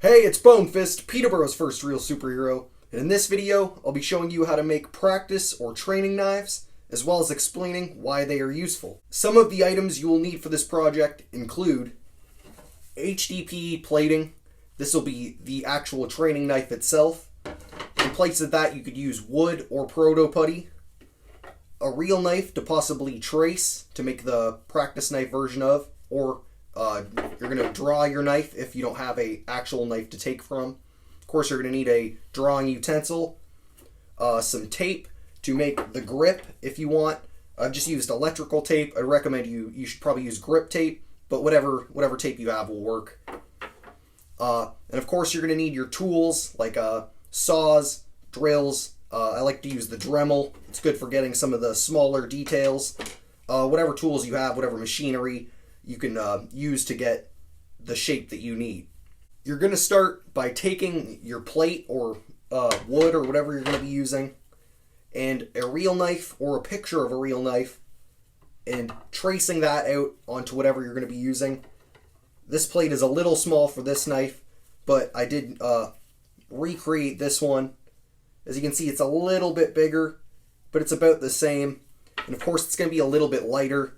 Hey, it's Bonefist, Peterborough's first real superhero, and in this video, I'll be showing you how to make practice or training knives, as well as explaining why they are useful. Some of the items you will need for this project include HDPE plating. This will be the actual training knife itself. In place of that, you could use wood or proto putty, a real knife to possibly trace to make the practice knife version of, or you're going to draw your knife if you don't have an actual knife to take from. Of course, you're going to need a drawing utensil, some tape to make the grip if you want. I've just used electrical tape. I recommend you should probably use grip tape, but whatever tape you have will work. And of course, you're going to need your tools like saws, drills. I like to use the Dremel. It's good for getting some of the smaller details. Whatever tools you have, whatever machinery you can use to get the shape that you need. You're going to start by taking your plate or wood or whatever you're going to be using and a real knife or a picture of a real knife and tracing that out onto whatever you're going to be using. This plate is a little small for this knife, but I did recreate this one. As you can see, it's a little bit bigger, but it's about the same. And of course, it's going to be a little bit lighter,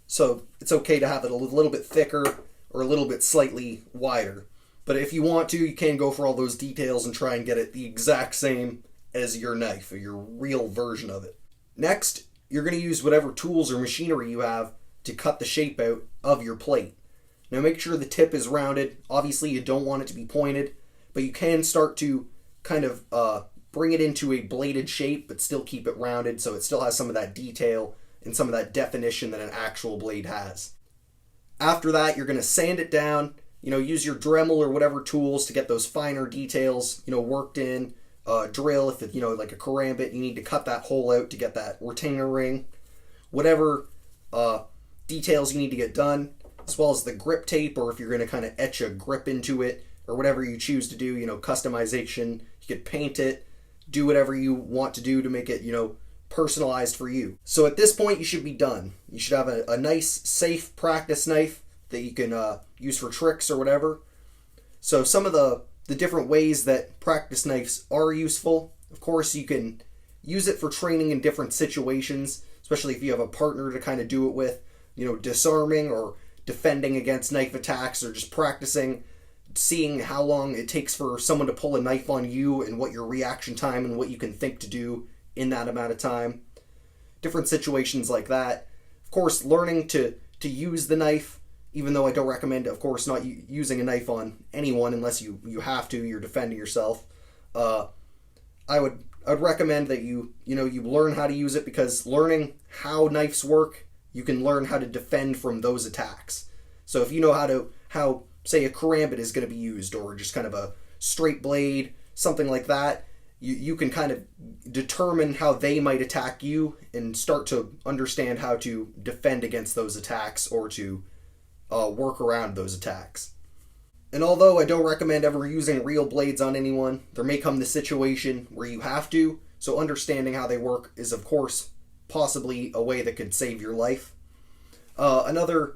so it's okay to have it a little bit thicker or a little bit slightly wider. But if you want to, you can go for all those details and try and get it the exact same as your knife or your real version of it. Next, you're going to use whatever tools or machinery you have to cut the shape out of your plate. Now make sure the tip is rounded. Obviously, you don't want it to be pointed, but you can start to kind of bring it into a bladed shape, but still keep it rounded so it still has some of that detail and some of that definition that an actual blade has. After that, you're going to sand it down, use your Dremel or whatever tools to get those finer details, worked in. Drill, if it's, like a karambit, you need to cut that hole out to get that retainer ring. Whatever details you need to get done, as well as the grip tape, or if you're going to kind of etch a grip into it, or whatever you choose to do, customization. You could paint it, do whatever you want to do to make it, personalized for you. So at this point, you should be done. You should have a nice, safe practice knife that you can use for tricks or whatever. So some of the different ways that practice knives are useful. Of course, you can use it for training in different situations, especially if you have a partner to kind of do it with, disarming or defending against knife attacks, or just practicing, seeing how long it takes for someone to pull a knife on you and what your reaction time and what you can think to do in that amount of time. Different situations like that. Of course, learning to use the knife, even though I don't recommend, of course, not using a knife on anyone unless you have to, you're defending yourself. I would recommend that you learn how to use it, because learning how knives work, you can learn how to defend from those attacks. So if you know how say a karambit is going to be used, or just kind of a straight blade, something like that, you can kind of determine how they might attack you and start to understand how to defend against those attacks or to work around those attacks. And although I don't recommend ever using real blades on anyone, there may come the situation where you have to, so understanding how they work is, of course, possibly a way that could save your life. Another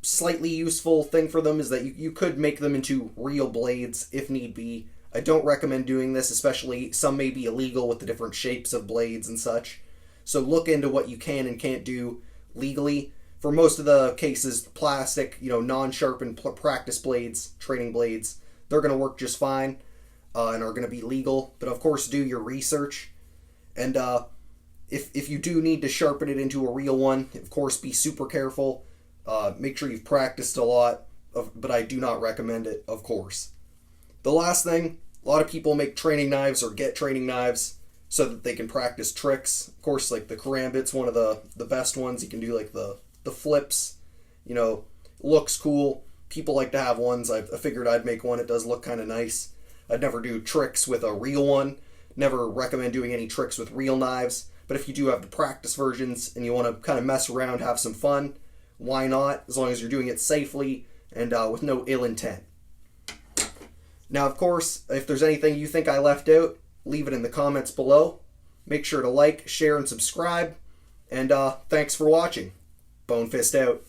slightly useful thing for them is that you could make them into real blades if need be. I don't recommend doing this, especially some may be illegal with the different shapes of blades and such. So look into what you can and can't do legally. For most of the cases, plastic, non-sharpened practice blades, training blades, they're going to work just fine and are going to be legal. But of course, do your research. And if you do need to sharpen it into a real one, of course, be super careful. Make sure you've practiced a lot, but I do not recommend it, of course. The last thing, a lot of people make training knives or get training knives so that they can practice tricks. Of course, like the karambit's one of the best ones. You can do like the flips, looks cool. People like to have ones. I figured I'd make one. It does look kind of nice. I'd never do tricks with a real one. Never recommend doing any tricks with real knives. But if you do have the practice versions and you want to kind of mess around, have some fun, why not? As long as you're doing it safely and with no ill intent. Now, of course, if there's anything you think I left out, leave it in the comments below. Make sure to like, share, and subscribe. And thanks for watching. Bonefist out.